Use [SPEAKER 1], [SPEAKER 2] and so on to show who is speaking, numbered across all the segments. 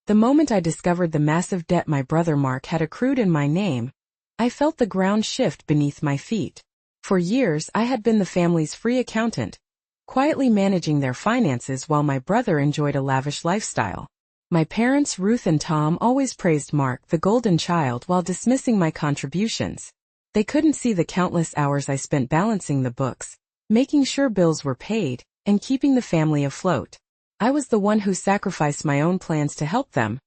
[SPEAKER 1] The moment I discovered the massive debt my brother Mark had accrued in my name, I felt the ground shift beneath my feet. For years I had been the family's free accountant, quietly managing their finances while my brother enjoyed a lavish lifestyle. My parents, Ruth and Tom, always praised Mark, the golden child, while dismissing my contributions. They couldn't see the countless hours I spent balancing the books, making sure bills were paid, and keeping the family afloat. I was the one who sacrificed my own plans to help them,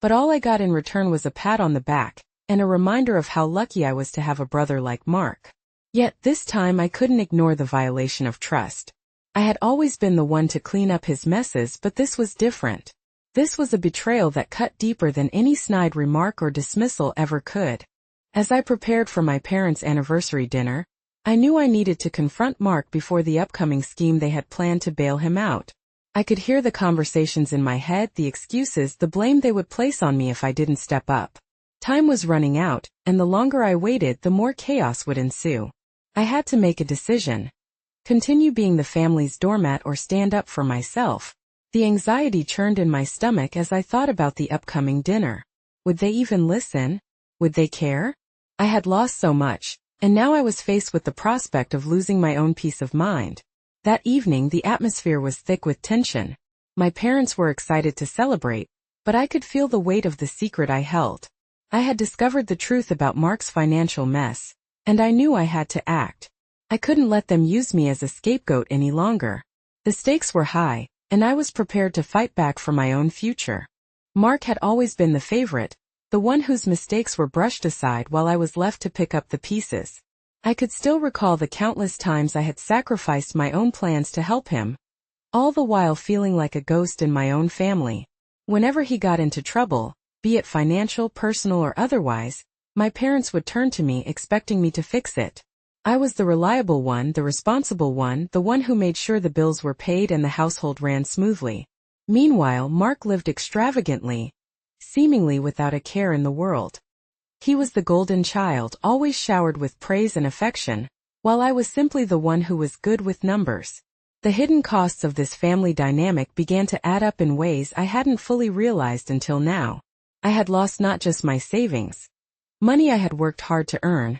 [SPEAKER 1] but all I got in return was a pat on the back, and a reminder of how lucky I was to have a brother like Mark. Yet this time I couldn't ignore the violation of trust. I had always been the one to clean up his messes, but this was different. This was a betrayal that cut deeper than any snide remark or dismissal ever could. As I prepared for my parents' anniversary dinner, I knew I needed to confront Mark before the upcoming scheme they had planned to bail him out. I could hear the conversations in my head, the excuses, the blame they would place on me if I didn't step up. Time was running out, and the longer I waited, the more chaos would ensue. I had to make a decision. Continue being the family's doormat or stand up for myself. The anxiety churned in my stomach as I thought about the upcoming dinner. Would they even listen? Would they care? I had lost so much, and now I was faced with the prospect of losing my own peace of mind. That evening the atmosphere was thick with tension. My parents were excited to celebrate, but I could feel the weight of the secret I held. I had discovered the truth about Mark's financial mess, and I knew I had to act. I couldn't let them use me as a scapegoat any longer. The stakes were high, and I was prepared to fight back for my own future. Mark had always been the favorite, the one whose mistakes were brushed aside while I was left to pick up the pieces. I could still recall the countless times I had sacrificed my own plans to help him, all the while feeling like a ghost in my own family. Whenever he got into trouble, be it financial, personal, or otherwise, my parents would turn to me expecting me to fix it. I was the reliable one, the responsible one, the one who made sure the bills were paid and the household ran smoothly. Meanwhile, Mark lived extravagantly, seemingly without a care in the world. He was the golden child, always showered with praise and affection, while I was simply the one who was good with numbers. The hidden costs of this family dynamic began to add up in ways I hadn't fully realized until now. I had lost not just my savings, money I had worked hard to earn,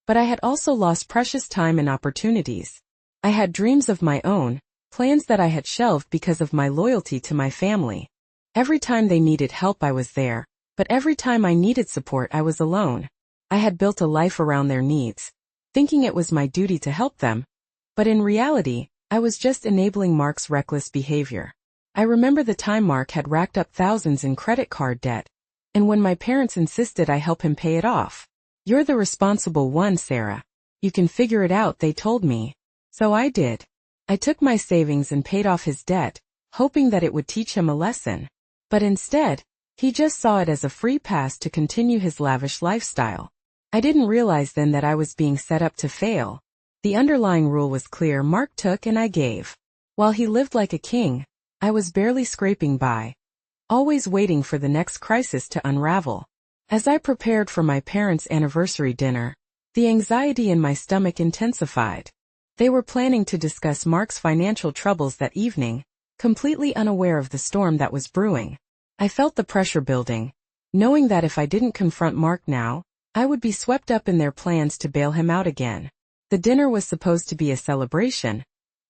[SPEAKER 1] but I had also lost precious time and opportunities. I had dreams of my own, plans that I had shelved because of my loyalty to my family. Every time they needed help I was there, but every time I needed support I was alone. I had built a life around their needs, thinking it was my duty to help them, but in reality, I was just enabling Mark's reckless behavior. I remember the time Mark had racked up thousands in credit card debt, and when my parents insisted I help him pay it off. "You're the responsible one, Sarah. You can figure it out," they told me. So I did. I took my savings and paid off his debt, hoping that it would teach him a lesson. But instead, he just saw it as a free pass to continue his lavish lifestyle. I didn't realize then that I was being set up to fail. The underlying rule was clear: Mark took and I gave. While he lived like a king, I was barely scraping by, always waiting for the next crisis to unravel. As I prepared for my parents' anniversary dinner, the anxiety in my stomach intensified. They were planning to discuss Mark's financial troubles that evening, completely unaware of the storm that was brewing. I felt the pressure building, knowing that if I didn't confront Mark now, I would be swept up in their plans to bail him out again. The dinner was supposed to be a celebration,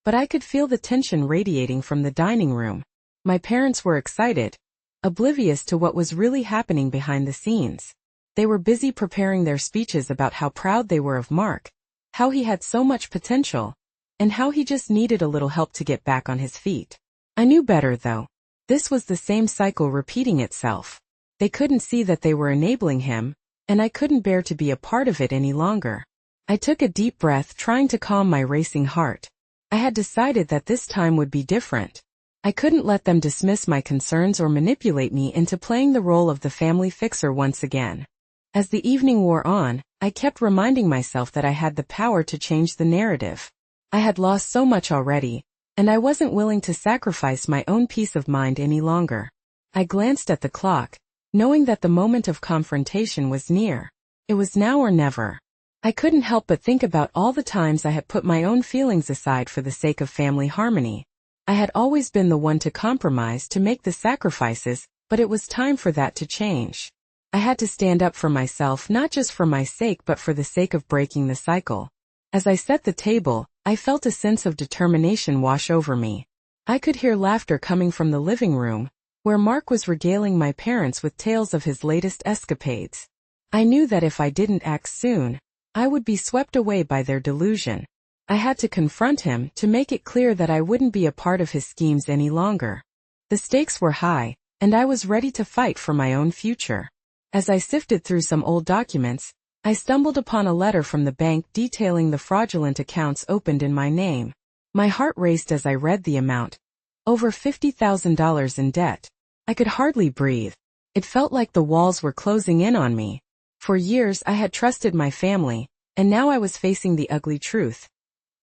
[SPEAKER 1] but I could feel the tension radiating from the dining room. My parents were excited, oblivious to what was really happening behind the scenes. They were busy preparing their speeches about how proud they were of Mark, how he had so much potential, and how he just needed a little help to get back on his feet. I knew better, though. This was the same cycle repeating itself. They couldn't see that they were enabling him, and I couldn't bear to be a part of it any longer. I took a deep breath, trying to calm my racing heart. I had decided that this time would be different. I couldn't let them dismiss my concerns or manipulate me into playing the role of the family fixer once again. As the evening wore on, I kept reminding myself that I had the power to change the narrative. I had lost so much already, and I wasn't willing to sacrifice my own peace of mind any longer. I glanced at the clock, knowing that the moment of confrontation was near. It was now or never. I couldn't help but think about all the times I had put my own feelings aside for the sake of family harmony. I had always been the one to compromise, to make the sacrifices, But it was time for that to change. I had to stand up for myself, not just for my sake but for the sake of breaking the cycle. As I set the table, I felt a sense of determination wash over me. I could hear laughter coming from the living room, where Mark was regaling my parents with tales of his latest escapades. I knew that if I didn't act soon, I would be swept away by their delusion. I had to confront him to make it clear that I wouldn't be a part of his schemes any longer. The stakes were high, and I was ready to fight for my own future. As I sifted through some old documents, I stumbled upon a letter from the bank detailing the fraudulent accounts opened in my name. My heart raced as I read the amount. Over $50,000 in debt. I could hardly breathe. It felt like the walls were closing in on me. For years I had trusted my family, and now I was facing the ugly truth.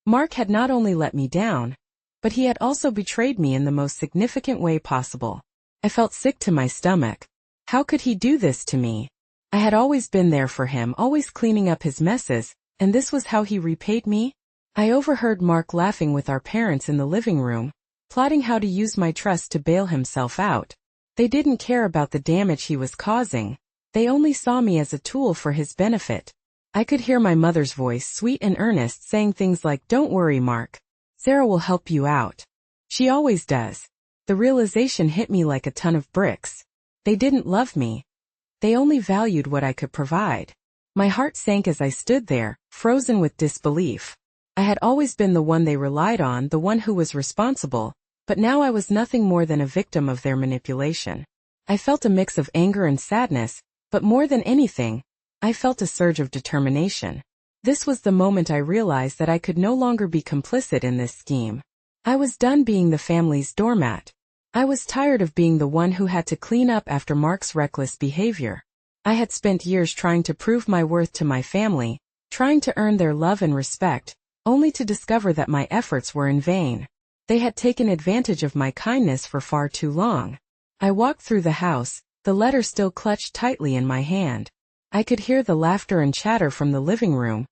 [SPEAKER 1] Mark had not only let me down, but he had also betrayed me in the most significant way possible. I felt sick to my stomach. How could he do this to me? I had always been there for him, always cleaning up his messes, and this was how he repaid me? I overheard Mark laughing with our parents in the living room, plotting how to use my trust to bail himself out. They didn't care about the damage he was causing. They only saw me as a tool for his benefit. I could hear my mother's voice, sweet and earnest, saying things like, "Don't worry, Mark. Sarah will help you out. She always does." The realization hit me like a ton of bricks. They didn't love me. They only valued what I could provide. My heart sank as I stood there, frozen with disbelief. I had always been the one they relied on, the one who was responsible, but now I was nothing more than a victim of their manipulation. I felt a mix of anger and sadness, but more than anything, I felt a surge of determination. This was the moment I realized that I could no longer be complicit in this scheme. I was done being the family's doormat. I was tired of being the one who had to clean up after Mark's reckless behavior. I had spent years trying to prove my worth to my family, trying to earn their love and respect, only to discover that my efforts were in vain. They had taken advantage of my kindness for far too long. I walked through the house, the letter still clutched tightly in my hand. I could hear the laughter and chatter from the living room,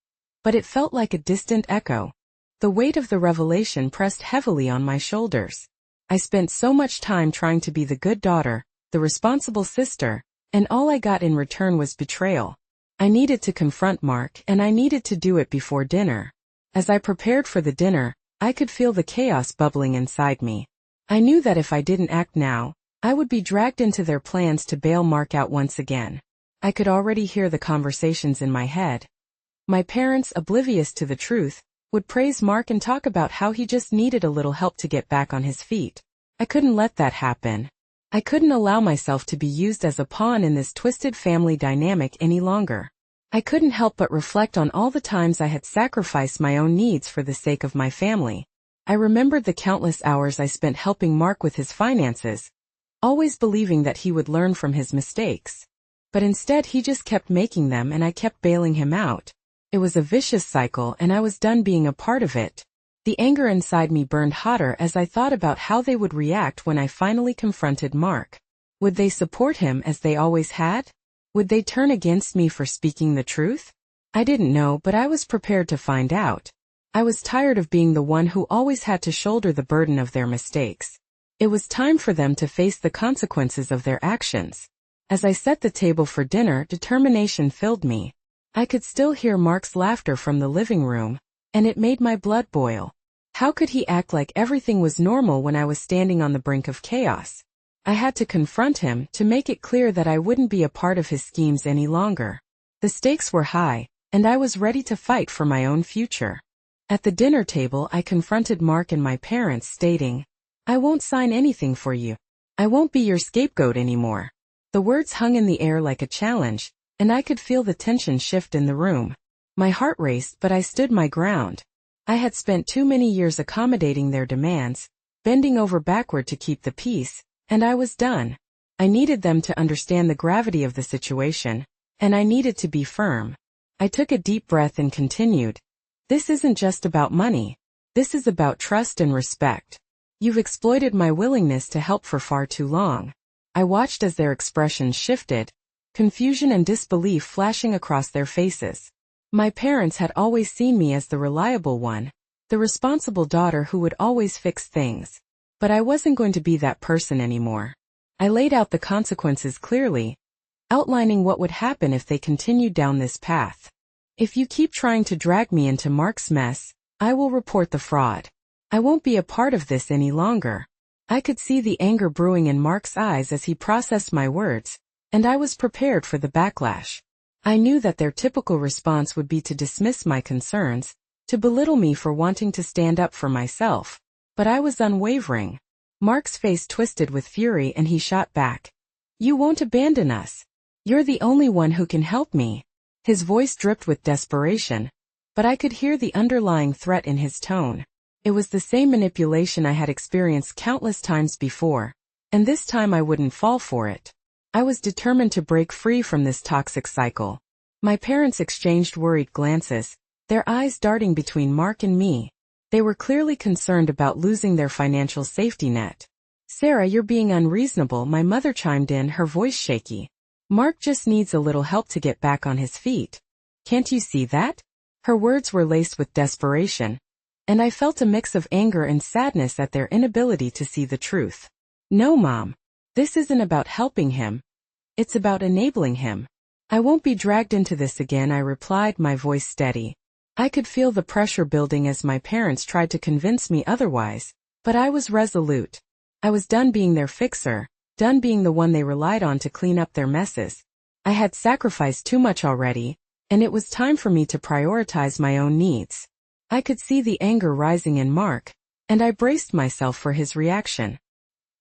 [SPEAKER 1] but it felt like a distant echo. The weight of the revelation pressed heavily on my shoulders. I spent so much time trying to be the good daughter, the responsible sister, and all I got in return was betrayal. I needed to confront Mark, and I needed to do it before dinner. As I prepared for the dinner, I could feel the chaos bubbling inside me. I knew that if I didn't act now, I would be dragged into their plans to bail Mark out once again. I could already hear the conversations in my head. My parents, oblivious to the truth, would praise Mark and talk about how he just needed a little help to get back on his feet. I couldn't let that happen. I couldn't allow myself to be used as a pawn in this twisted family dynamic any longer. I couldn't help but reflect on all the times I had sacrificed my own needs for the sake of my family. I remembered the countless hours I spent helping Mark with his finances, always believing that he would learn from his mistakes. But instead he just kept making them and I kept bailing him out. It was a vicious cycle and I was done being a part of it. The anger inside me burned hotter as I thought about how they would react when I finally confronted Mark. Would they support him as they always had? Would they turn against me for speaking the truth? I didn't know, but I was prepared to find out. I was tired of being the one who always had to shoulder the burden of their mistakes. It was time for them to face the consequences of their actions. As I set the table for dinner, determination filled me. I could still hear Mark's laughter from the living room, and it made my blood boil. How could he act like everything was normal when I was standing on the brink of chaos? I had to confront him to make it clear that I wouldn't be a part of his schemes any longer. The stakes were high, and I was ready to fight for my own future. At the dinner table, I confronted Mark and my parents, stating, "I won't sign anything for you. I won't be your scapegoat anymore." The words hung in the air like a challenge, and I could feel the tension shift in the room. My heart raced, but I stood my ground. I had spent too many years accommodating their demands, bending over backward to keep the peace, and I was done. I needed them to understand the gravity of the situation, and I needed to be firm. I took a deep breath and continued. "This isn't just about money. This is about trust and respect. You've exploited my willingness to help for far too long." I watched as their expressions shifted, confusion and disbelief flashing across their faces. My parents had always seen me as the reliable one, the responsible daughter who would always fix things. But I wasn't going to be that person anymore. I laid out the consequences clearly, outlining what would happen if they continued down this path. If you keep trying to drag me into Mark's mess, I will report the fraud. I won't be a part of this any longer. I could see the anger brewing in Mark's eyes as he processed my words, and I was prepared for the backlash. I knew that their typical response would be to dismiss my concerns, to belittle me for wanting to stand up for myself. But I was unwavering. Mark's face twisted with fury and he shot back. You won't abandon us. You're the only one who can help me. His voice dripped with desperation, but I could hear the underlying threat in his tone. It was the same manipulation I had experienced countless times before, and this time I wouldn't fall for it. I was determined to break free from this toxic cycle. My parents exchanged worried glances, their eyes darting between Mark and me. They were clearly concerned about losing their financial safety net. Sarah, you're being unreasonable, my mother chimed in, her voice shaky. Mark just needs a little help to get back on his feet. Can't you see that? Her words were laced with desperation, and I felt a mix of anger and sadness at their inability to see the truth. No, Mom. This isn't about helping him. It's about enabling him. I won't be dragged into this again, I replied, my voice steady. I could feel the pressure building as my parents tried to convince me otherwise, but I was resolute. I was done being their fixer, done being the one they relied on to clean up their messes. I had sacrificed too much already, and it was time for me to prioritize my own needs. I could see the anger rising in Mark, and I braced myself for his reaction.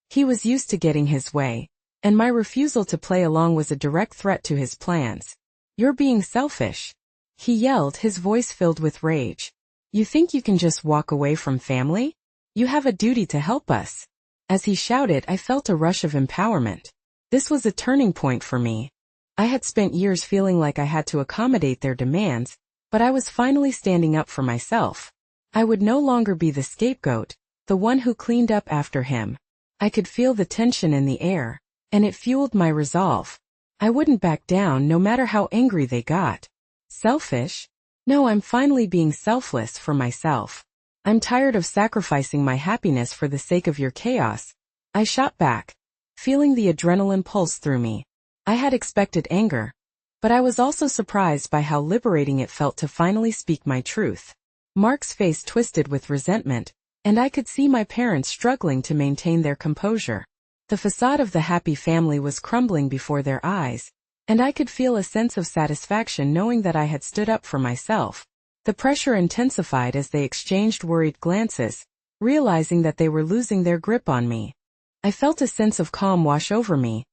[SPEAKER 1] He was used to getting his way, and my refusal to play along was a direct threat to his plans. You're being selfish, he yelled, his voice filled with rage. You think you can just walk away from family? You have a duty to help us. As he shouted, I felt a rush of empowerment. This was a turning point for me. I had spent years feeling like I had to accommodate their demands, but I was finally standing up for myself. I would no longer be the scapegoat, the one who cleaned up after him. I could feel the tension in the air, and it fueled my resolve. I wouldn't back down no matter how angry they got. Selfish? No, I'm finally being selfless for myself. I'm tired of sacrificing my happiness for the sake of your chaos. I shot back, feeling the adrenaline pulse through me. I had expected anger, but I was also surprised by how liberating it felt to finally speak my truth. Mark's face twisted with resentment, and I could see my parents struggling to maintain their composure. The facade of the happy family was crumbling before their eyes, and I could feel a sense of satisfaction knowing that I had stood up for myself. The pressure intensified as they exchanged worried glances, realizing that they were losing their grip on me. I felt a sense of calm wash over me,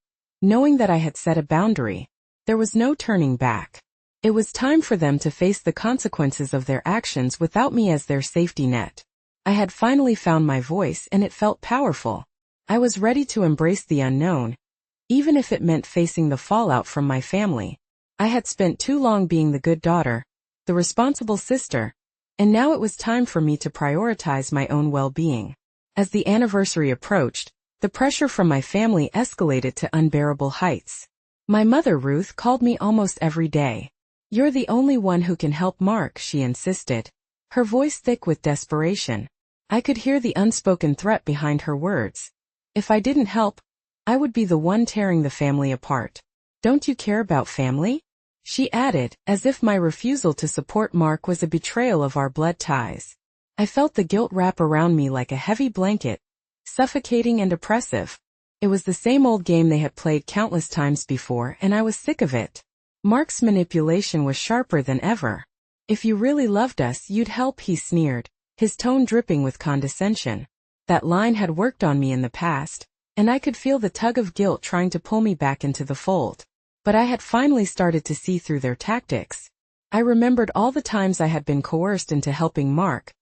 [SPEAKER 1] knowing that I had set a boundary. There was no turning back. It was time for them to face the consequences of their actions without me as their safety net. I had finally found my voice and it felt powerful. I was ready to embrace the unknown, even if it meant facing the fallout from my family. I had spent too long being the good daughter, the responsible sister, and now it was time for me to prioritize my own well-being. As the anniversary approached, the pressure from my family escalated to unbearable heights. My mother, Ruth, called me almost every day. You're the only one who can help Mark, she insisted, her voice thick with desperation. I could hear the unspoken threat behind her words. If I didn't help, I would be the one tearing the family apart. Don't you care about family? She added, as if my refusal to support Mark was a betrayal of our blood ties. I felt the guilt wrap around me like a heavy blanket, suffocating and oppressive. It was the same old game they had played countless times before, and I was sick of it. Mark's manipulation was sharper than ever. If you really loved us, you'd help, he sneered, his tone dripping with condescension. That line had worked on me in the past, and I could feel the tug of guilt trying to pull me back into the fold. But I had finally started to see through their tactics. I remembered all the times I had been coerced into helping Mark,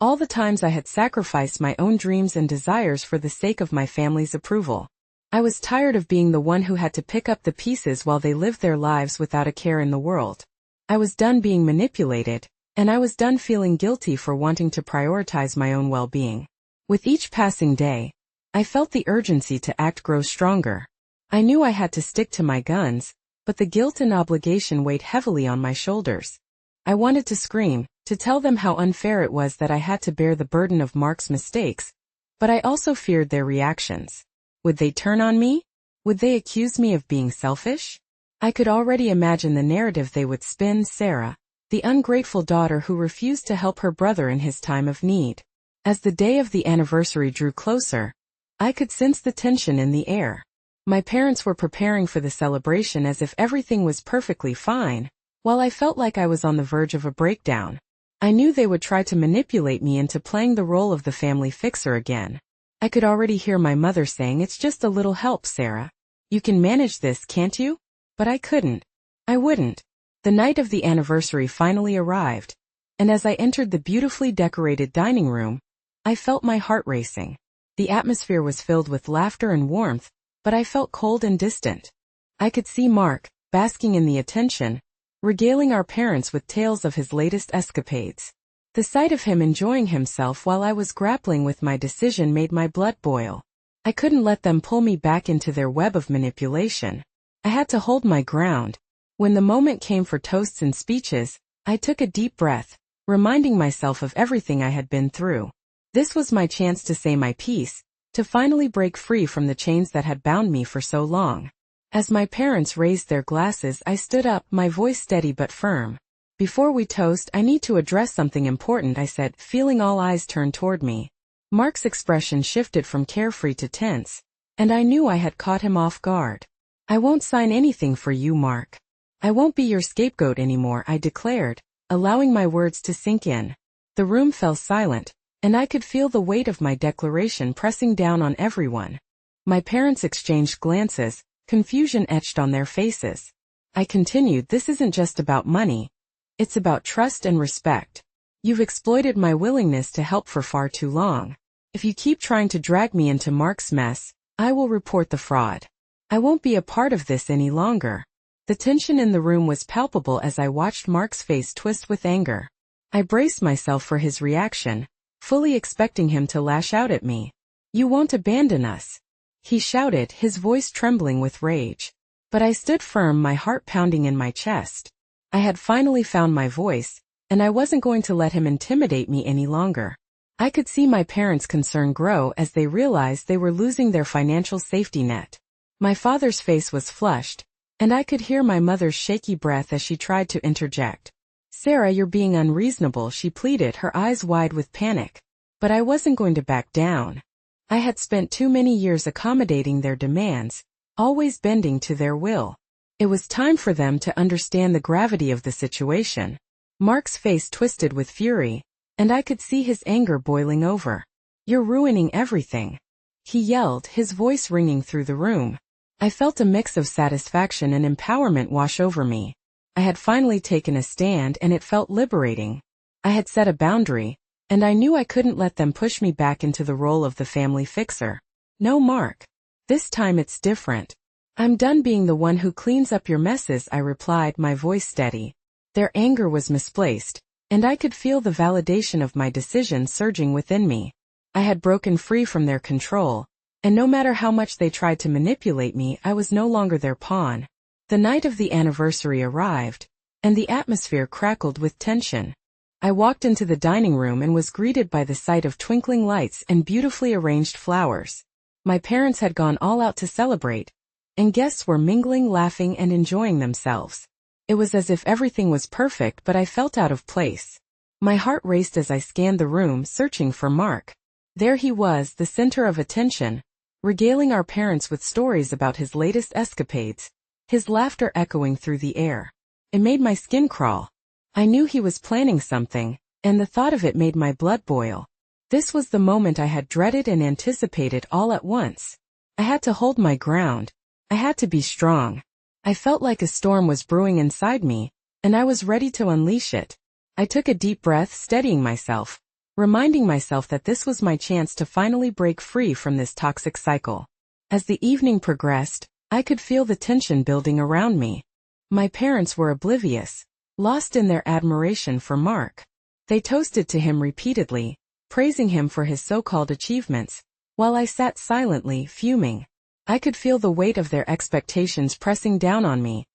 [SPEAKER 1] all the times I had sacrificed my own dreams and desires for the sake of my family's approval. I was tired of being the one who had to pick up the pieces while they lived their lives without a care in the world. I was done being manipulated, and I was done feeling guilty for wanting to prioritize my own well-being. With each passing day, I felt the urgency to act grow stronger. I knew I had to stick to my guns, but the guilt and obligation weighed heavily on my shoulders. I wanted to scream, to tell them how unfair it was that I had to bear the burden of Mark's mistakes, but I also feared their reactions. Would they turn on me? Would they accuse me of being selfish? I could already imagine the narrative they would spin: Sarah, the ungrateful daughter who refused to help her brother in his time of need. As the day of the anniversary drew closer, I could sense the tension in the air. My parents were preparing for the celebration as if everything was perfectly fine, while I felt like I was on the verge of a breakdown. I knew they would try to manipulate me into playing the role of the family fixer again. I could already hear my mother saying, "It's just a little help, Sarah. You can manage this, can't you?" But I couldn't. I wouldn't. The night of the anniversary finally arrived, and as I entered the beautifully decorated dining room, I felt my heart racing. The atmosphere was filled with laughter and warmth, but I felt cold and distant. I could see Mark, basking in the attention, regaling our parents with tales of his latest escapades. The sight of him enjoying himself while I was grappling with my decision made my blood boil. I couldn't let them pull me back into their web of manipulation. I had to hold my ground. When the moment came for toasts and speeches, I took a deep breath, reminding myself of everything I had been through. This was my chance to say my piece, to finally break free from the chains that had bound me for so long. As my parents raised their glasses, I stood up, my voice steady but firm. "Before we toast, I need to address something important," I said, feeling all eyes turn toward me. Mark's expression shifted from carefree to tense, and I knew I had caught him off guard. "I won't sign anything for you, Mark. I won't be your scapegoat anymore," I declared, allowing my words to sink in. The room fell silent, and I could feel the weight of my declaration pressing down on everyone. My parents exchanged glances, confusion etched on their faces. I continued, "This isn't just about money. It's about trust and respect. You've exploited my willingness to help for far too long. If you keep trying to drag me into Mark's mess, I will report the fraud. I won't be a part of this any longer." The tension in the room was palpable as I watched Mark's face twist with anger. I braced myself for his reaction, fully expecting him to lash out at me. "You won't abandon us," he shouted, his voice trembling with rage. But I stood firm, my heart pounding in my chest. I had finally found my voice, and I wasn't going to let him intimidate me any longer. I could see my parents' concern grow as they realized they were losing their financial safety net. My father's face was flushed, and I could hear my mother's shaky breath as she tried to interject. "Sarah, you're being unreasonable," she pleaded, her eyes wide with panic. But I wasn't going to back down. I had spent too many years accommodating their demands, always bending to their will. It was time for them to understand the gravity of the situation. Mark's face twisted with fury, and I could see his anger boiling over. "You're ruining everything," he yelled, his voice ringing through the room. I felt a mix of satisfaction and empowerment wash over me. I had finally taken a stand, and it felt liberating. I had set a boundary, and I knew I couldn't let them push me back into the role of the family fixer. "No, Mark. This time it's different. I'm done being the one who cleans up your messes," I replied, my voice steady. Their anger was misplaced, and I could feel the validation of my decision surging within me. I had broken free from their control, and no matter how much they tried to manipulate me, I was no longer their pawn. The night of the anniversary arrived, and the atmosphere crackled with tension. I walked into the dining room and was greeted by the sight of twinkling lights and beautifully arranged flowers. My parents had gone all out to celebrate, and guests were mingling, laughing, and enjoying themselves. It was as if everything was perfect, but I felt out of place. My heart raced as I scanned the room, searching for Mark. There he was, the center of attention, regaling our parents with stories about his latest escapades, his laughter echoing through the air. It made my skin crawl. I knew he was planning something, and the thought of it made my blood boil. This was the moment I had dreaded and anticipated all at once. I had to hold my ground. I had to be strong. I felt like a storm was brewing inside me, and I was ready to unleash it. I took a deep breath, steadying myself, reminding myself that this was my chance to finally break free from this toxic cycle. As the evening progressed, I could feel the tension building around me. My parents were oblivious, lost in their admiration for Mark. They toasted to him repeatedly, praising him for his so-called achievements, while I sat silently, fuming. I could feel the weight of their expectations pressing down on me,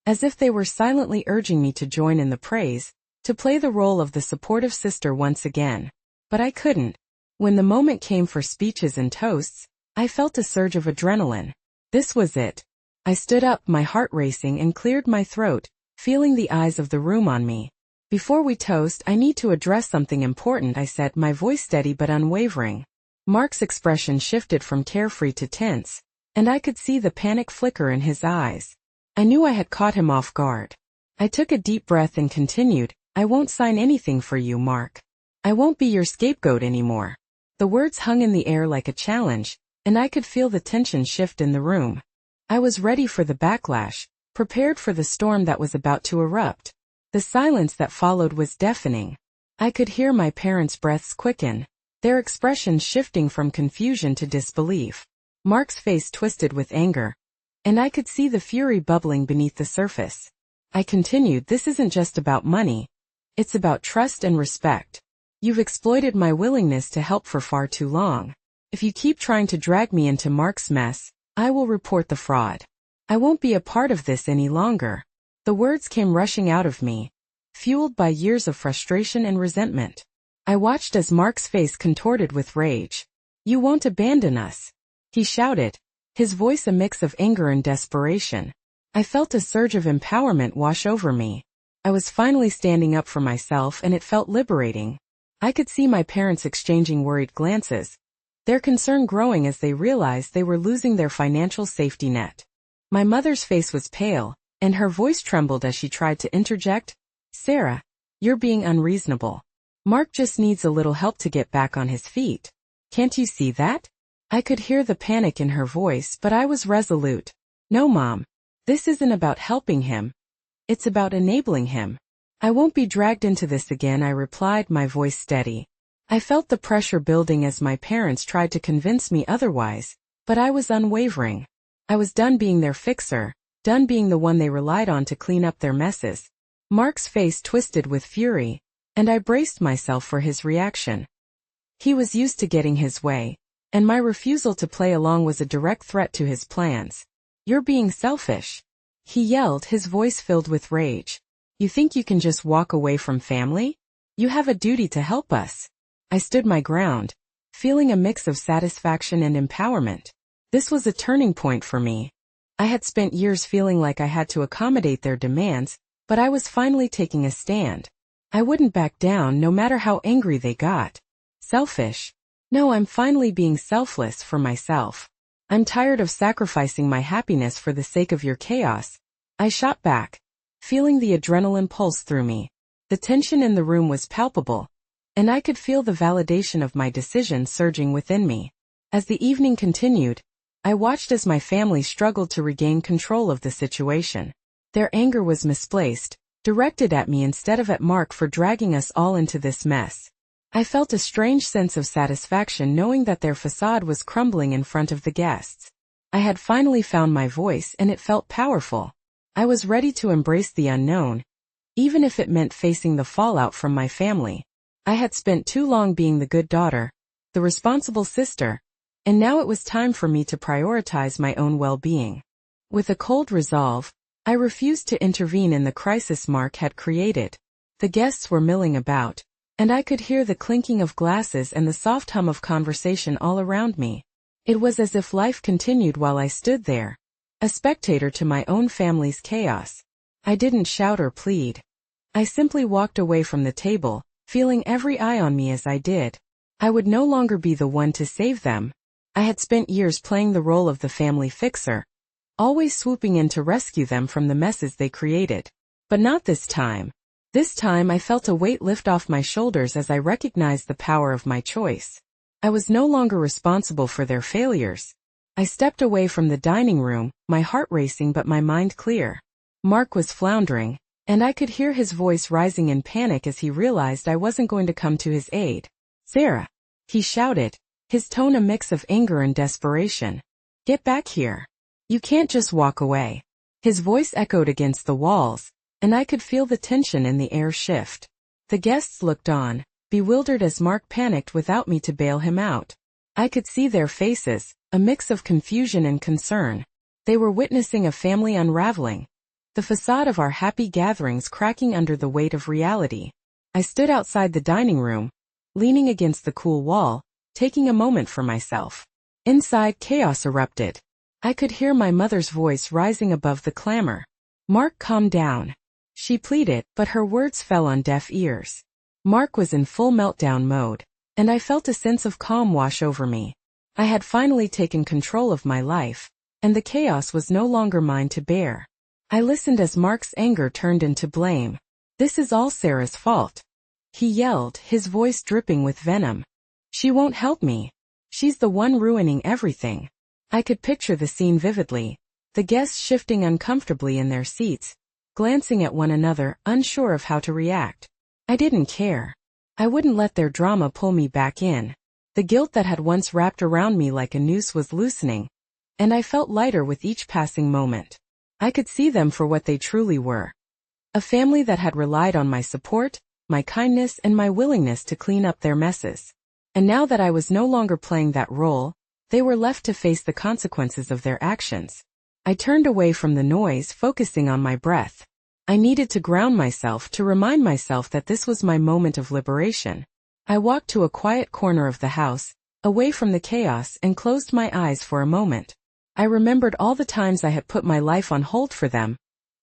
[SPEAKER 1] as if they were silently urging me to join in the praise, to play the role of the supportive sister once again. But I couldn't. When the moment came for speeches and toasts, I felt a surge of adrenaline. This was it. I stood up, my heart racing, and cleared my throat, feeling the eyes of the room on me. Before we toast, I need to address something important, I said, my voice steady but unwavering. Mark's expression shifted from carefree to tense, and I could see the panic flicker in his eyes. I knew I had caught him off guard. I took a deep breath and continued, I won't sign anything for you, Mark. I won't be your scapegoat anymore. The words hung in the air like a challenge, and I could feel the tension shift in the room. I was ready for the backlash, prepared for the storm that was about to erupt. The silence that followed was deafening. I could hear my parents' breaths quicken, their expressions shifting from confusion to disbelief. Mark's face twisted with anger, and I could see the fury bubbling beneath the surface. I continued, this isn't just about money. It's about trust and respect. You've exploited my willingness to help for far too long. If you keep trying to drag me into Mark's mess, I will report the fraud. I won't be a part of this any longer. The words came rushing out of me, fueled by years of frustration and resentment. I watched as Mark's face contorted with rage. You won't abandon us, he shouted, his voice a mix of anger and desperation. I felt a surge of empowerment wash over me. I was finally standing up for myself, and it felt liberating. I could see my parents exchanging worried glances, their concern growing as they realized they were losing their financial safety net. My mother's face was pale, and her voice trembled as she tried to interject, Sarah, you're being unreasonable. Mark just needs a little help to get back on his feet. Can't you see that? I could hear the panic in her voice, but I was resolute. No, Mom. This isn't about helping him. It's about enabling him. I won't be dragged into this again, I replied, my voice steady. I felt the pressure building as my parents tried to convince me otherwise, but I was unwavering. I was done being their fixer, done being the one they relied on to clean up their messes. Mark's face twisted with fury, and I braced myself for his reaction. He was used to getting his way, and my refusal to play along was a direct threat to his plans. You're being selfish, he yelled, his voice filled with rage. You think you can just walk away from family? You have a duty to help us. I stood my ground, feeling a mix of satisfaction and empowerment. This was a turning point for me. I had spent years feeling like I had to accommodate their demands, but I was finally taking a stand. I wouldn't back down no matter how angry they got. Selfish? No, I'm finally being selfless for myself. I'm tired of sacrificing my happiness for the sake of your chaos. I shot back, feeling the adrenaline pulse through me. The tension in the room was palpable, and I could feel the validation of my decision surging within me. As the evening continued, I watched as my family struggled to regain control of the situation. Their anger was misplaced, directed at me instead of at Mark for dragging us all into this mess. I felt a strange sense of satisfaction knowing that their facade was crumbling in front of the guests. I had finally found my voice, and it felt powerful. I was ready to embrace the unknown, even if it meant facing the fallout from my family. I had spent too long being the good daughter, the responsible sister, and now it was time for me to prioritize my own well-being. With a cold resolve, I refused to intervene in the crisis Mark had created. The guests were milling about, and I could hear the clinking of glasses and the soft hum of conversation all around me. It was as if life continued while I stood there, a spectator to my own family's chaos. I didn't shout or plead. I simply walked away from the table, feeling every eye on me as I did. I would no longer be the one to save them. I had spent years playing the role of the family fixer, always swooping in to rescue them from the messes they created. But not this time. This time I felt a weight lift off my shoulders as I recognized the power of my choice. I was no longer responsible for their failures. I stepped away from the dining room, my heart racing but my mind clear. Mark was floundering, and I could hear his voice rising in panic as he realized I wasn't going to come to his aid. Sarah, he shouted, his tone a mix of anger and desperation. Get back here. You can't just walk away. His voice echoed against the walls, and I could feel the tension in the air shift. The guests looked on, bewildered as Mark panicked without me to bail him out. I could see their faces, a mix of confusion and concern. They were witnessing a family unraveling, the facade of our happy gatherings cracking under the weight of reality. I stood outside the dining room, leaning against the cool wall, taking a moment for myself. Inside, chaos erupted. I could hear my mother's voice rising above the clamor. "Mark, calm down," she pleaded, but her words fell on deaf ears. Mark was in full meltdown mode, and I felt a sense of calm wash over me. I had finally taken control of my life, and the chaos was no longer mine to bear. I listened as Mark's anger turned into blame. "This is all Sarah's fault," he yelled, his voice dripping with venom. "She won't help me. She's the one ruining everything." I could picture the scene vividly, the guests shifting uncomfortably in their seats, glancing at one another, unsure of how to react. I didn't care. I wouldn't let their drama pull me back in. The guilt that had once wrapped around me like a noose was loosening, and I felt lighter with each passing moment. I could see them for what they truly were. A family that had relied on my support, my kindness, and my willingness to clean up their messes. And now that I was no longer playing that role, they were left to face the consequences of their actions. I turned away from the noise, focusing on my breath. I needed to ground myself, to remind myself that this was my moment of liberation. I walked to a quiet corner of the house, away from the chaos, and closed my eyes for a moment. I remembered all the times I had put my life on hold for them,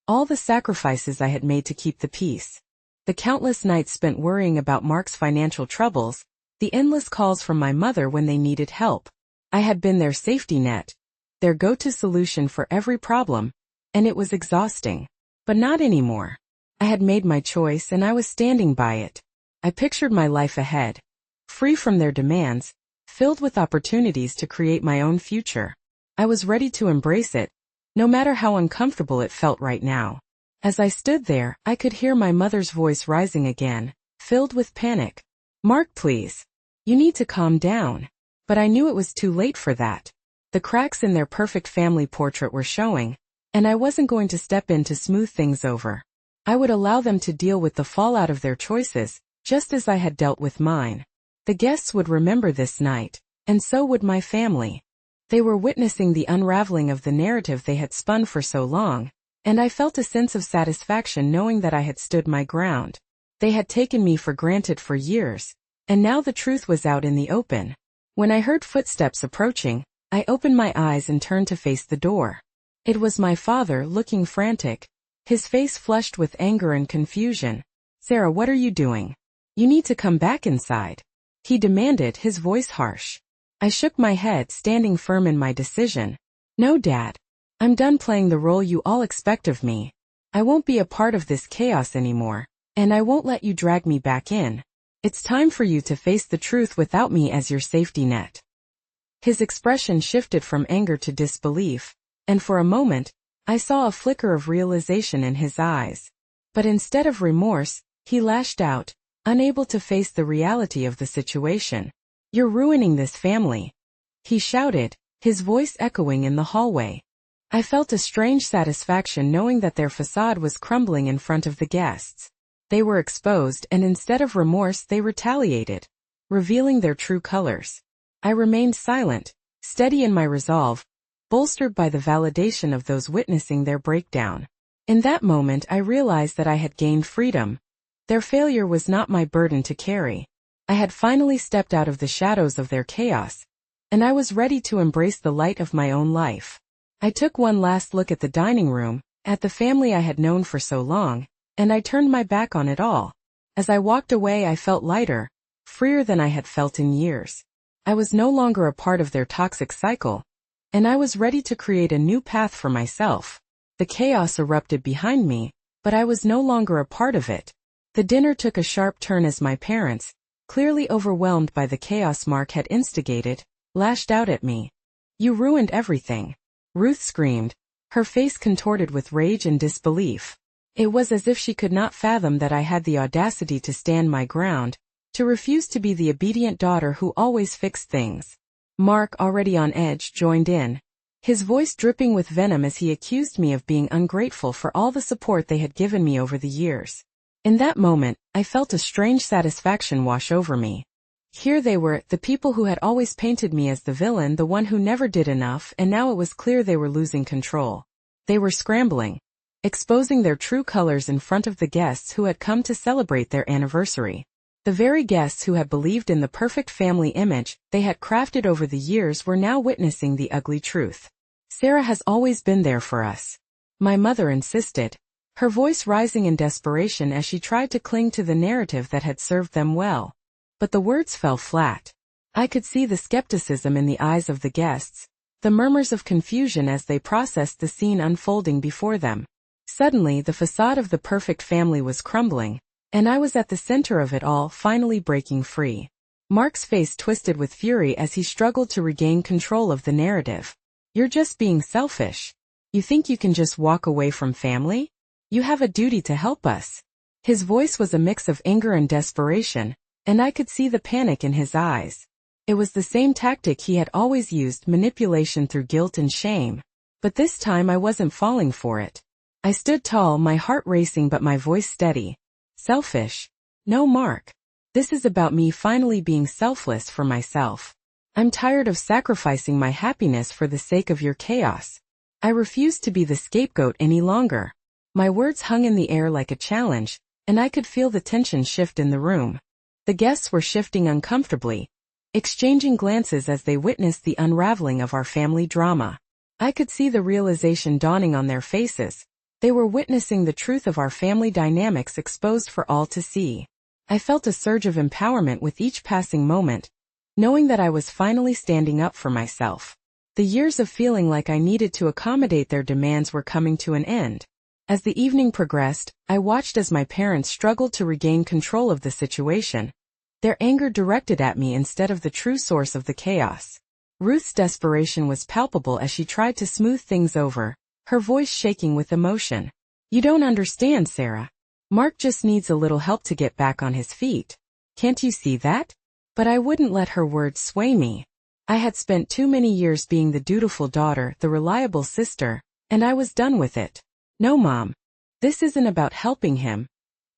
[SPEAKER 1] all the sacrifices I had made to keep the peace. The countless nights spent worrying about Mark's financial troubles, the endless calls from my mother when they needed help. I had been their safety net, their go-to solution for every problem, and it was exhausting. But not anymore. I had made my choice and I was standing by it. I pictured my life ahead, free from their demands, filled with opportunities to create my own future. I was ready to embrace it, no matter how uncomfortable it felt right now. As I stood there, I could hear my mother's voice rising again, filled with panic. "Mark, please. You need to calm down." But I knew it was too late for that. The cracks in their perfect family portrait were showing, and I wasn't going to step in to smooth things over. I would allow them to deal with the fallout of their choices, just as I had dealt with mine. The guests would remember this night, and so would my family. They were witnessing the unraveling of the narrative they had spun for so long, and I felt a sense of satisfaction knowing that I had stood my ground. They had taken me for granted for years, and now the truth was out in the open. When I heard footsteps approaching, I opened my eyes and turned to face the door. It was my father, looking frantic, his face flushed with anger and confusion. "Sarah, what are you doing? You need to come back inside," he demanded, his voice harsh. I shook my head, standing firm in my decision. "No, Dad. I'm done playing the role you all expect of me. I won't be a part of this chaos anymore, and I won't let you drag me back in. It's time for you to face the truth without me as your safety net." His expression shifted from anger to disbelief, and for a moment, I saw a flicker of realization in his eyes. But instead of remorse, he lashed out, unable to face the reality of the situation. "You're ruining this family," he shouted, his voice echoing in the hallway. I felt a strange satisfaction knowing that their facade was crumbling in front of the guests. They were exposed, and instead of remorse they retaliated, revealing their true colors. I remained silent, steady in my resolve, bolstered by the validation of those witnessing their breakdown. In that moment I realized that I had gained freedom. Their failure was not my burden to carry. I had finally stepped out of the shadows of their chaos, and I was ready to embrace the light of my own life. I took one last look at the dining room, at the family I had known for so long, and I turned my back on it all. As I walked away I felt lighter, freer than I had felt in years. I was no longer a part of their toxic cycle, and I was ready to create a new path for myself. The chaos erupted behind me, but I was no longer a part of it. The dinner took a sharp turn as my parents, clearly overwhelmed by the chaos Mark had instigated, lashed out at me. "You ruined everything," Ruth screamed, her face contorted with rage and disbelief. It was as if she could not fathom that I had the audacity to stand my ground, to refuse to be the obedient daughter who always fixed things. Mark, already on edge, joined in, his voice dripping with venom as he accused me of being ungrateful for all the support they had given me over the years. In that moment, I felt a strange satisfaction wash over me. Here they were, the people who had always painted me as the villain, the one who never did enough, and now it was clear they were losing control. They were scrambling, exposing their true colors in front of the guests who had come to celebrate their anniversary. The very guests who had believed in the perfect family image they had crafted over the years were now witnessing the ugly truth. Sarah has always been there for us. My mother insisted, her voice rising in desperation as she tried to cling to the narrative that had served them well. But the words fell flat. I could see the skepticism in the eyes of the guests, the murmurs of confusion as they processed the scene unfolding before them. Suddenly, the facade of the perfect family was crumbling, and I was at the center of it all, finally breaking free. Mark's face twisted with fury as he struggled to regain control of the narrative. You're just being selfish. You think you can just walk away from family? You have a duty to help us. His voice was a mix of anger and desperation, and I could see the panic in his eyes. It was the same tactic he had always used, manipulation through guilt and shame. But this time I wasn't falling for it. I stood tall, my heart racing but my voice steady. Selfish? No, Mark. This is about me finally being selfless for myself. I'm tired of sacrificing my happiness for the sake of your chaos. I refuse to be the scapegoat any longer. My words hung in the air like a challenge, and I could feel the tension shift in the room. The guests were shifting uncomfortably, exchanging glances as they witnessed the unraveling of our family drama. I could see the realization dawning on their faces. They were witnessing the truth of our family dynamics exposed for all to see. I felt a surge of empowerment with each passing moment, knowing that I was finally standing up for myself. The years of feeling like I needed to accommodate their demands were coming to an end. As the evening progressed, I watched as my parents struggled to regain control of the situation, their anger directed at me instead of the true source of the chaos. Ruth's desperation was palpable as she tried to smooth things over, her voice shaking with emotion. You don't understand, Sarah. Mark just needs a little help to get back on his feet. Can't you see that? But I wouldn't let her words sway me. I had spent too many years being the dutiful daughter, the reliable sister, and I was done with it. No, Mom. This isn't about helping him.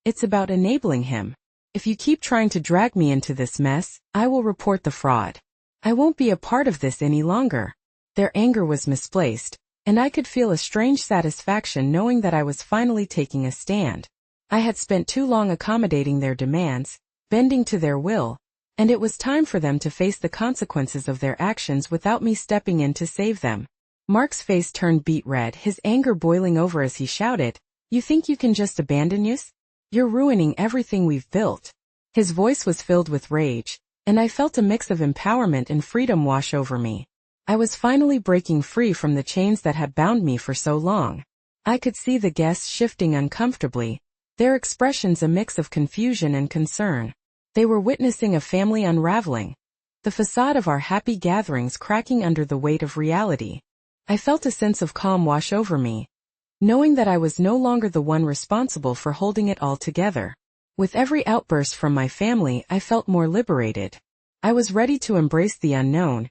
[SPEAKER 1] It's about enabling him. If you keep trying to drag me into this mess, I will report the fraud. I won't be a part of this any longer. Their anger was misplaced, and I could feel a strange satisfaction knowing that I was finally taking a stand. I had spent too long accommodating their demands, bending to their will, and it was time for them to face the consequences of their actions without me stepping in to save them. Mark's face turned beet red, his anger boiling over as he shouted, You think you can just abandon us? You're ruining everything we've built. His voice was filled with rage, and I felt a mix of empowerment and freedom wash over me. I was finally breaking free from the chains that had bound me for so long. I could see the guests shifting uncomfortably, their expressions a mix of confusion and concern. They were witnessing a family unraveling, the facade of our happy gatherings cracking under the weight of reality. I felt a sense of calm wash over me, knowing that I was no longer the one responsible for holding it all together. With every outburst from my family, I felt more liberated. I was ready to embrace the unknown,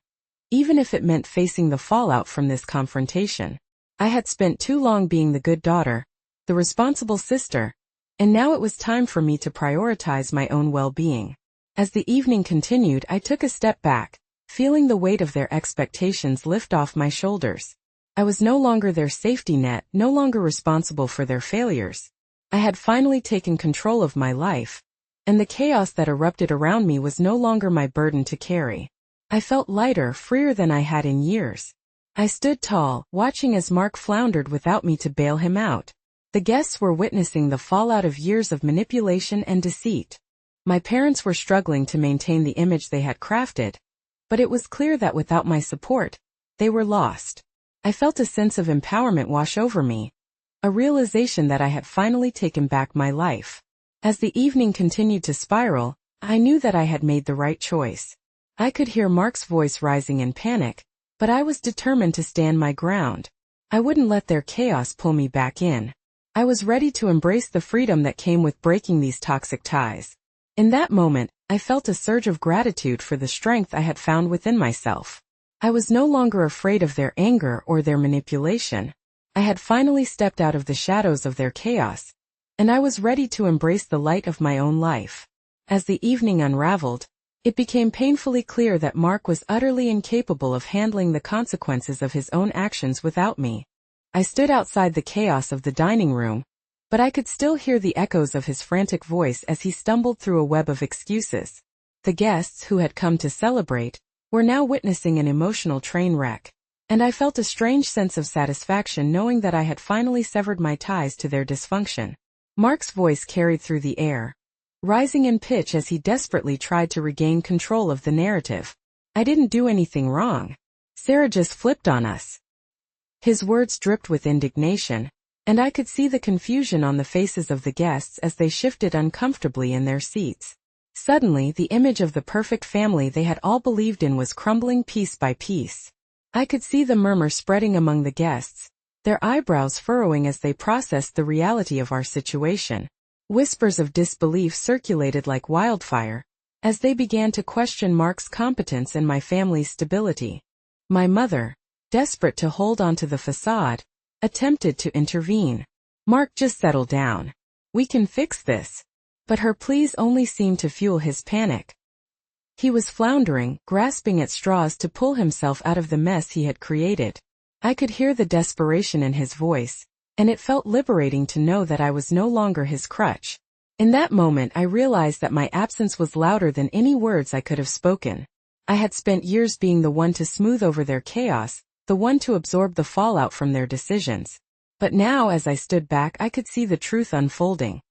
[SPEAKER 1] even if it meant facing the fallout from this confrontation. I had spent too long being the good daughter, the responsible sister, and now it was time for me to prioritize my own well-being. As the evening continued, I took a step back, feeling the weight of their expectations lift off my shoulders. I was no longer their safety net, no longer responsible for their failures. I had finally taken control of my life, and the chaos that erupted around me was no longer my burden to carry. I felt lighter, freer than I had in years. I stood tall, watching as Mark floundered without me to bail him out. The guests were witnessing the fallout of years of manipulation and deceit. My parents were struggling to maintain the image they had crafted, but it was clear that without my support, they were lost. I felt a sense of empowerment wash over me, a realization that I had finally taken back my life. As the evening continued to spiral, I knew that I had made the right choice. I could hear Mark's voice rising in panic, but I was determined to stand my ground. I wouldn't let their chaos pull me back in. I was ready to embrace the freedom that came with breaking these toxic ties. In that moment, I felt a surge of gratitude for the strength I had found within myself. I was no longer afraid of their anger or their manipulation. I had finally stepped out of the shadows of their chaos, and I was ready to embrace the light of my own life. As the evening unraveled, it became painfully clear that Mark was utterly incapable of handling the consequences of his own actions without me. I stood outside the chaos of the dining room, but I could still hear the echoes of his frantic voice as he stumbled through a web of excuses. The guests, who had come to celebrate, were now witnessing an emotional train wreck. and I felt a strange sense of satisfaction knowing that I had finally severed my ties to their dysfunction. Mark's voice carried through the air, rising in pitch as he desperately tried to regain control of the narrative. I didn't do anything wrong. Sarah just flipped on us. His words dripped with indignation, and I could see the confusion on the faces of the guests as they shifted uncomfortably in their seats. Suddenly, the image of the perfect family they had all believed in was crumbling piece by piece. I could see the murmur spreading among the guests, their eyebrows furrowing as they processed the reality of our situation. Whispers of disbelief circulated like wildfire, as they began to question Mark's competence and my family's stability. My mother, desperate to hold on to the facade, attempted to intervene. "Mark, just settle down. We can fix this." But her pleas only seemed to fuel his panic. He was floundering, grasping at straws to pull himself out of the mess he had created. I could hear the desperation in his voice, and it felt liberating to know that I was no longer his crutch. In that moment I realized that my absence was louder than any words I could have spoken. I had spent years being the one to smooth over their chaos, the one to absorb the fallout from their decisions. But now as I stood back I could see the truth unfolding.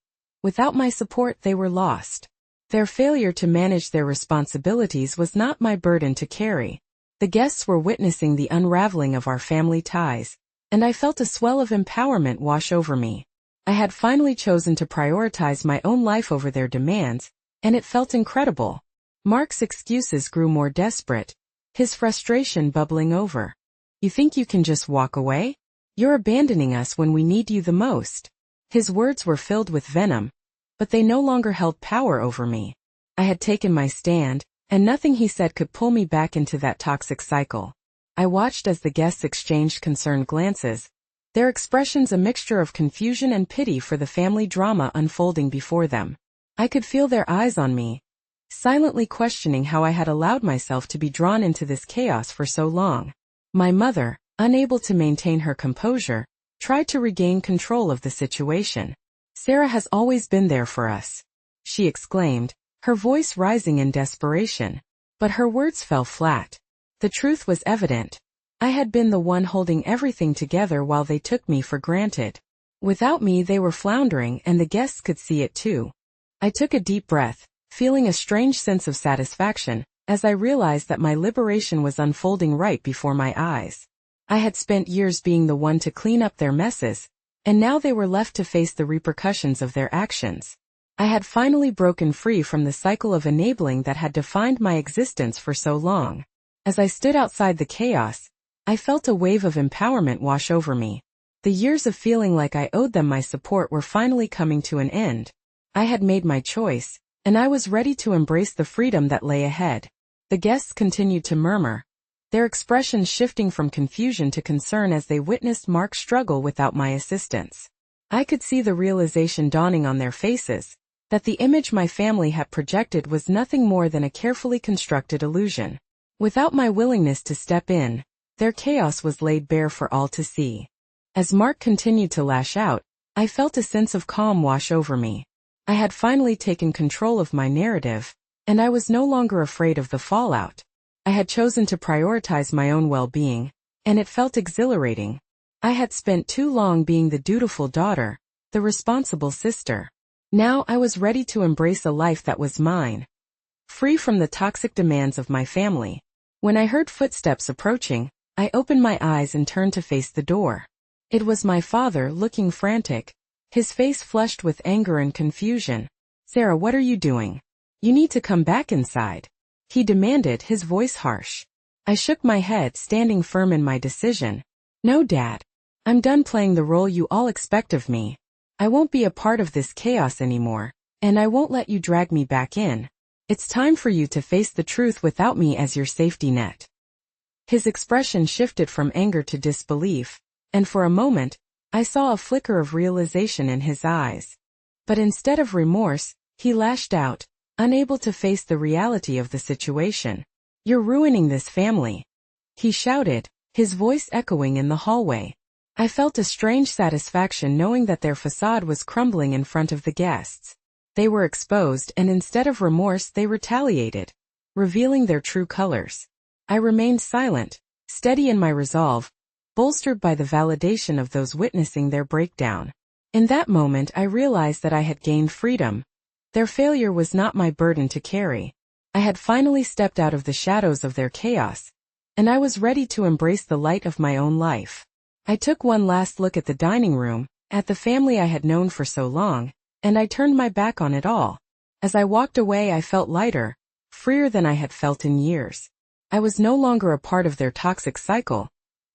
[SPEAKER 1] Without my support they were lost. Their failure to manage their responsibilities was not my burden to carry. The guests were witnessing the unraveling of our family ties, and I felt a swell of empowerment wash over me. I had finally chosen to prioritize my own life over their demands, and it felt incredible. Mark's excuses grew more desperate, his frustration bubbling over. "You think you can just walk away? You're abandoning us when we need you the most." His words were filled with venom, but they no longer held power over me. I had taken my stand, and nothing he said could pull me back into that toxic cycle. I watched as the guests exchanged concerned glances, their expressions a mixture of confusion and pity for the family drama unfolding before them. I could feel their eyes on me, silently questioning how I had allowed myself to be drawn into this chaos for so long. My mother, unable to maintain her composure, tried to regain control of the situation. "Sarah has always been there for us," she exclaimed, her voice rising in desperation. But her words fell flat. The truth was evident. I had been the one holding everything together while they took me for granted. Without me they were floundering, and the guests could see it too. I took a deep breath, feeling a strange sense of satisfaction, as I realized that my liberation was unfolding right before my eyes. I had spent years being the one to clean up their messes, and now they were left to face the repercussions of their actions. I had finally broken free from the cycle of enabling that had defined my existence for so long. As I stood outside the chaos, I felt a wave of empowerment wash over me. The years of feeling like I owed them my support were finally coming to an end. I had made my choice, and I was ready to embrace the freedom that lay ahead. The guests continued to murmur, their expressions shifting from confusion to concern as they witnessed Mark struggle without my assistance. I could see the realization dawning on their faces, that the image my family had projected was nothing more than a carefully constructed illusion. Without my willingness to step in, their chaos was laid bare for all to see. As Mark continued to lash out, I felt a sense of calm wash over me. I had finally taken control of my narrative, and I was no longer afraid of the fallout. I had chosen to prioritize my own well-being, and it felt exhilarating. I had spent too long being the dutiful daughter, the responsible sister. Now I was ready to embrace a life that was mine, free from the toxic demands of my family. When I heard footsteps approaching, I opened my eyes and turned to face the door. It was my father, looking frantic, his face flushed with anger and confusion. "Sarah, what are you doing? You need to come back inside," he demanded, his voice harsh. I shook my head, standing firm in my decision. "No, Dad. I'm done playing the role you all expect of me. I won't be a part of this chaos anymore, and I won't let you drag me back in. It's time for you to face the truth without me as your safety net." His expression shifted from anger to disbelief, and for a moment, I saw a flicker of realization in his eyes. But instead of remorse, he lashed out, unable to face the reality of the situation. "You're ruining this family," he shouted, his voice echoing in the hallway. I felt a strange satisfaction knowing that their facade was crumbling in front of the guests. They were exposed, and instead of remorse they retaliated, revealing their true colors. I remained silent, steady in my resolve, bolstered by the validation of those witnessing their breakdown. In that moment I realized that I had gained freedom. Their failure was not my burden to carry. I had finally stepped out of the shadows of their chaos, and I was ready to embrace the light of my own life. I took one last look at the dining room, at the family I had known for so long, and I turned my back on it all. As I walked away I felt lighter, freer than I had felt in years. I was no longer a part of their toxic cycle,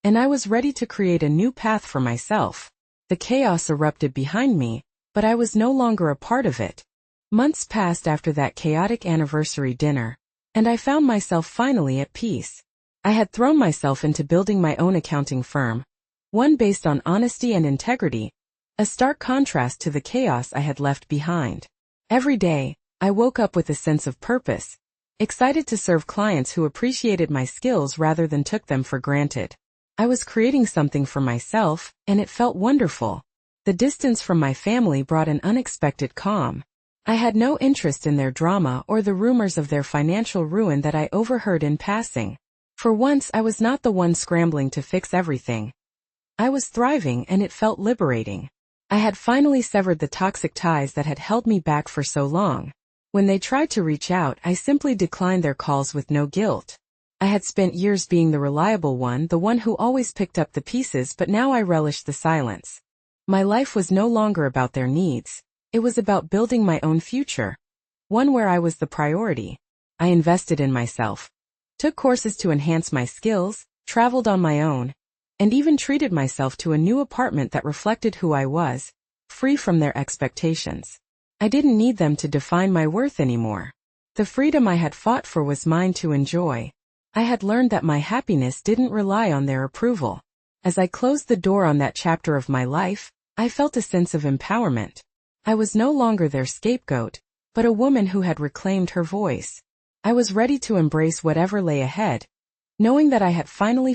[SPEAKER 1] and I was ready to create a new path for myself. The chaos erupted behind me, but I was no longer a part of it. Months passed after that chaotic anniversary dinner, and I found myself finally at peace. I had thrown myself into building my own accounting firm, one based on honesty and integrity, a stark contrast to the chaos I had left behind. Every day, I woke up with a sense of purpose, excited to serve clients who appreciated my skills rather than took them for granted. I was creating something for myself, and it felt wonderful. The distance from my family brought an unexpected calm. I had no interest in their drama or the rumors of their financial ruin that I overheard in passing. For once I was not the one scrambling to fix everything. I was thriving, and it felt liberating. I had finally severed the toxic ties that had held me back for so long. When they tried to reach out, I simply declined their calls with no guilt. I had spent years being the reliable one, the one who always picked up the pieces, but now I relished the silence. My life was no longer about their needs. It was about building my own future, one where I was the priority. I invested in myself, took courses to enhance my skills, traveled on my own, and even treated myself to a new apartment that reflected who I was, free from their expectations. I didn't need them to define my worth anymore. The freedom I had fought for was mine to enjoy. I had learned that my happiness didn't rely on their approval. As I closed the door on that chapter of my life, I felt a sense of empowerment. I was no longer their scapegoat, but a woman who had reclaimed her voice. I was ready to embrace whatever lay ahead, knowing that I had finally